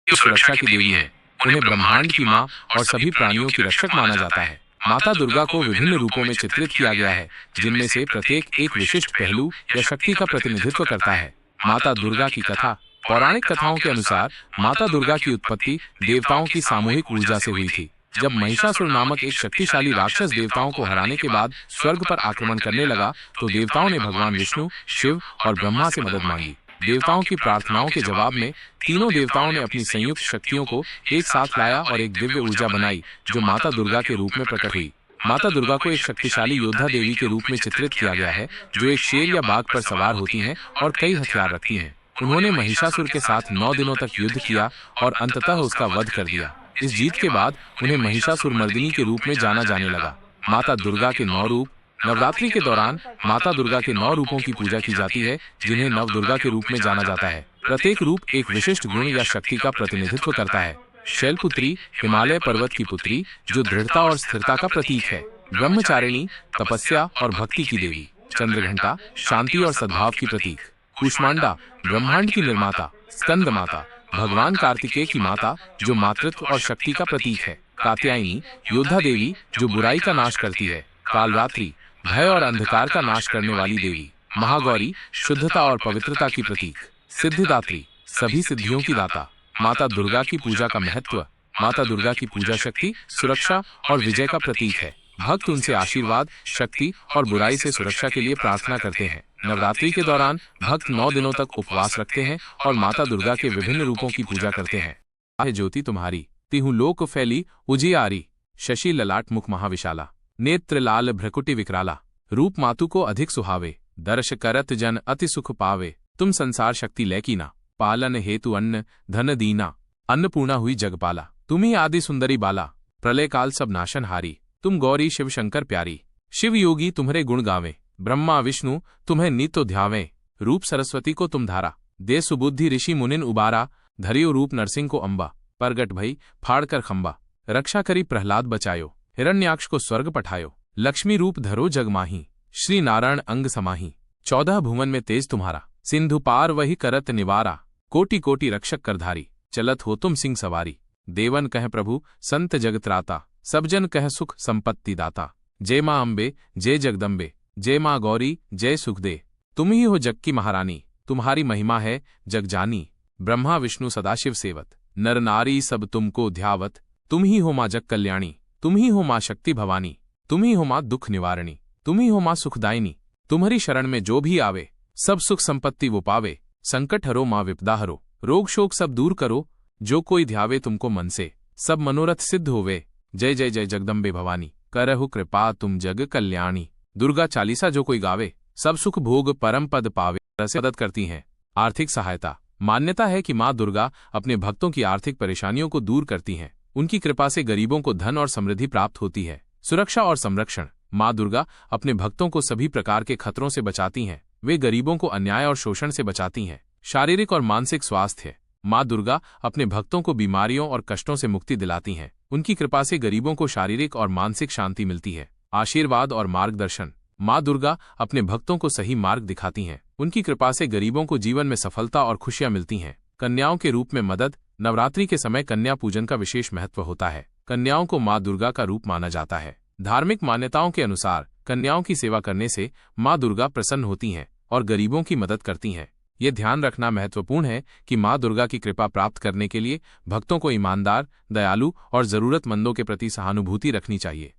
सुरक्षा की देवी है। उन्हें ब्रह्मांड की माँ और सभी प्राणियों की रक्षक माना जाता है। माता दुर्गा को विभिन्न रूपों में चित्रित किया गया है, जिनमें से प्रत्येक एक विशिष्ट पहलू या शक्ति का प्रतिनिधित्व करता है। माता दुर्गा की कथा। पौराणिक कथाओं के अनुसार माता दुर्गा की उत्पत्ति देवताओं की सामूहिक ऊर्जा से हुई थी। जब महिषासुर नामक एक शक्तिशाली राक्षस देवताओं को हराने के बाद स्वर्ग पर आक्रमण करने लगा, तो देवताओं ने भगवान विष्णु, शिव और ब्रह्मा से मदद मांगी। देवताओं की प्रार्थनाओं के जवाब में तीनों देवताओं ने अपनी संयुक्त शक्तियों को एक साथ लाया और एक दिव्य ऊर्जा बनाई, जो माता दुर्गा के रूप में प्रकट हुई। माता दुर्गा को एक शक्तिशाली योद्धा देवी के रूप में चित्रित किया गया है, जो एक शेर या बाघ पर सवार होती हैं और कई हथियार रखती हैं। उन्होंने महिषासुर के साथ 9 दिनों तक युद्ध किया और अंततः उसका वध कर दिया। इस जीत के बाद उन्हें महिषासुर मर्दिनी के रूप में जाना जाने लगा। माता दुर्गा के 9 रूप। नवरात्रि के दौरान माता दुर्गा के 9 रूपों की पूजा की जाती है, जिन्हें नव दुर्गा के रूप में जाना जाता है। प्रत्येक रूप एक विशिष्ट गुण या शक्ति का प्रतिनिधित्व करता है। शैलपुत्री, हिमालय पर्वत की पुत्री, जो दृढ़ता और स्थिरता का प्रतीक है। ब्रह्मचारिणी, तपस्या और भक्ति की देवी। चंद्रघंटा, शांति और सद्भाव की प्रतीक। कूष्मांडा, ब्रह्मांड की निर्माता। स्कंद माता, भगवान कार्तिकेय की माता, जो मातृत्व और शक्ति का प्रतीक है। कात्यायनी, योद्धा देवी, जो बुराई का नाश करती है। कालरात्रि, भय और अंधकार का नाश करने वाली देवी। महागौरी, शुद्धता और पवित्रता की प्रतीक। सिद्धिदात्री, सभी सिद्धियों की दाता। माता दुर्गा की पूजा का महत्व। माता दुर्गा की पूजा शक्ति, सुरक्षा और विजय का प्रतीक है। भक्त उनसे आशीर्वाद, शक्ति और बुराई से सुरक्षा के लिए प्रार्थना करते हैं। नवरात्रि के दौरान भक्त 9 दिनों तक उपवास रखते हैं और माता दुर्गा के विभिन्न रूपों की पूजा करते हैं। आहे ज्योति तुम्हारी, तिहु लोक फैली उजियारी। शशि ललाट मुख महाविशाला, नेत्र लाल भ्रकुटि विकराला। रूप मातु को अधिक सुहावे, दर्श करत जन अति सुख पावे। तुम संसार शक्ति लैकीना, पालन हेतु अन्न धन दीना। अन्नपूर्णा हुई जगपाला, तुम्ही आदि सुंदरी बाला। प्रलय काल सब नाशन हारी, तुम गौरी शिव शंकर प्यारी। शिव योगी तुम्हारे गुण गावे, ब्रह्मा विष्णु तुम्हें नित्य ध्यावे। रूप सरस्वती को तुम धारा, दे सुबुद्धि ऋषि मुनिन उबारा। धरियो रूप नरसिंह को अंबा, परगट भई फाड़ कर खंबा। रक्षा करी प्रहलाद बचायो, हिरण्याक्ष को स्वर्ग पठायो। लक्ष्मी रूप धरो जग माही, श्री नारायण अंग समाही। 14 भुवन में तेज तुम्हारा, सिंधु पार वही करत निवारा। कोटि कोटि रक्षक करधारी, चलत हो तुम सिंह सवारी। देवन कह प्रभु संत जगत्राता, सब जन कह सुख संपत्ति दाता। जय मां अम्बे, जय जगदम्बे, जय मां गौरी, जय सुखदे। तुम ही हो जग की महारानी, तुम्हारी महिमा है जग जानी। ब्रह्मा विष्णु सदाशिव सेवत, नर नारी सब तुमको ध्यावत। तुम ही हो मां जग कल्याणी, तुम ही हो मां शक्ति भवानी। तुम ही हो मां दुख निवारणी, तुम ही हो मां सुखदायिनी। तुम्हारी शरण में जो भी आवे, सब सुख संपत्ति वो पावे। संकट हरो मां विपदा हरो, रोग शोक सब दूर करो। जो कोई ध्यावे तुमको मन से, सब मनोरथ सिद्ध होवे। जय जय जय जगदम्बे भवानी, करहु कृपा तुम जग कल्याणी। दुर्गा चालीसा जो कोई गावे, सब सुख भोग परम पद पावे। से मदद करती हैं। आर्थिक सहायता। मान्यता है कि माँ दुर्गा अपने भक्तों की आर्थिक परेशानियों को दूर करती हैं। उनकी कृपा से गरीबों को धन और समृद्धि प्राप्त होती है। सुरक्षा और संरक्षण। माँ दुर्गा अपने भक्तों को सभी प्रकार के खतरों से बचाती हैं। वे गरीबों को अन्याय और शोषण से बचाती हैं। शारीरिक और मानसिक स्वास्थ्य। माँ दुर्गा अपने भक्तों को बीमारियों और कष्टों से मुक्ति दिलाती हैं। उनकी कृपा से गरीबों को शारीरिक और मानसिक शांति मिलती है। आशीर्वाद और मार्गदर्शन। माँ दुर्गा अपने भक्तों को सही मार्ग दिखाती हैं। उनकी कृपा से गरीबों को जीवन में सफलता और खुशियां मिलती हैं। कन्याओं के रूप में मदद। नवरात्रि के समय कन्या पूजन का विशेष महत्व होता है। कन्याओं को माँ दुर्गा का रूप माना जाता है। धार्मिक मान्यताओं के अनुसार कन्याओं की सेवा करने से माँ दुर्गा प्रसन्न होती हैं और गरीबों की मदद करती हैं। ये ध्यान रखना महत्वपूर्ण है कि माँ दुर्गा की कृपा प्राप्त करने के लिए भक्तों को ईमानदार, दयालु और जरूरतमंदों के प्रति सहानुभूति रखनी चाहिए।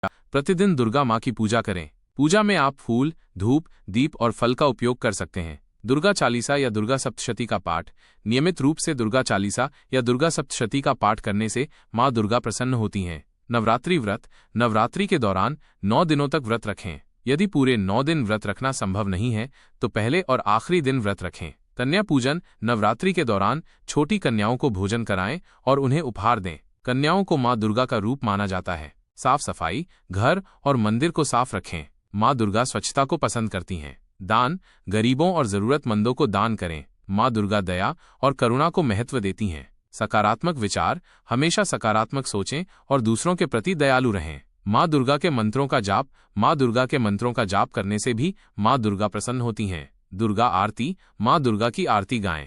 प्रतिदिन दुर्गा माँ की पूजा करें। पूजा में आप फूल, धूप, दीप और फल का उपयोग कर सकते हैं। दुर्गा चालीसा या दुर्गा सप्तशती का पाठ। नियमित रूप से दुर्गा चालीसा या दुर्गा सप्तशती का पाठ करने से माँ दुर्गा प्रसन्न होती हैं। नवरात्रि व्रत। नवरात्रि के दौरान 9 दिनों तक व्रत रखें। यदि पूरे 9 दिन व्रत रखना संभव नहीं है तो पहले और आखिरी दिन व्रत रखें। कन्या पूजन। नवरात्रि के दौरान छोटी कन्याओं को भोजन कराएं और उन्हें उपहार दें। कन्याओं को माँ दुर्गा का रूप माना जाता है। साफ सफाई। घर और मंदिर को साफ रखें। माँ दुर्गा स्वच्छता को पसंद करती हैं। दान। गरीबों और जरूरतमंदों को दान करें। माँ दुर्गा दया और करुणा को महत्व देती हैं। सकारात्मक विचार। हमेशा सकारात्मक सोचें और दूसरों के प्रति दयालु रहें। माँ दुर्गा के मंत्रों का जाप। माँ दुर्गा के मंत्रों का जाप करने से भी माँ दुर्गा प्रसन्न होती हैं। दुर्गा आरती। माँ दुर्गा की आरती गाएं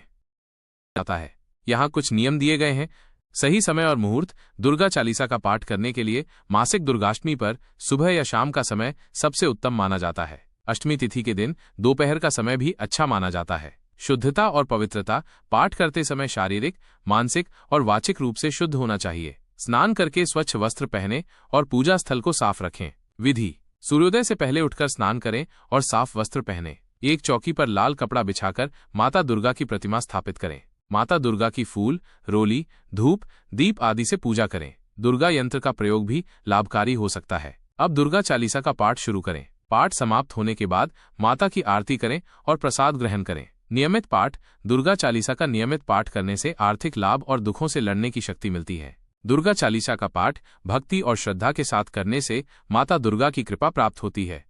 जाता है। यहाँ कुछ नियम दिए गए हैं। सही समय और मुहूर्त। दुर्गा चालीसा का पाठ करने के लिए मासिक दुर्गाष्टमी पर सुबह या शाम का समय सबसे उत्तम माना जाता है। अष्टमी तिथि के दिन दोपहर का समय भी अच्छा माना जाता है। शुद्धता और पवित्रता। पाठ करते समय शारीरिक, मानसिक और वाचिक रूप से शुद्ध होना चाहिए। स्नान करके स्वच्छ वस्त्र पहने और पूजा स्थल को साफ रखें। विधि। सूर्योदय से पहले उठकर स्नान करें और साफ वस्त्र पहने। एक चौकी पर लाल कपड़ा बिछाकर माता दुर्गा की प्रतिमा स्थापित करें। माता दुर्गा की फूल, रोली, धूप, दीप आदि से पूजा करें। दुर्गा यंत्र का प्रयोग भी लाभकारी हो सकता है। अब दुर्गा चालीसा का पाठ शुरू करें। पाठ समाप्त होने के बाद माता की आरती करें और प्रसाद ग्रहण करें। नियमित पाठ। दुर्गा चालीसा का नियमित पाठ करने से आर्थिक लाभ और दुखों से लड़ने की शक्ति मिलती है। दुर्गा चालीसा का पाठ भक्ति और श्रद्धा के साथ करने से माता दुर्गा की कृपा प्राप्त होती है।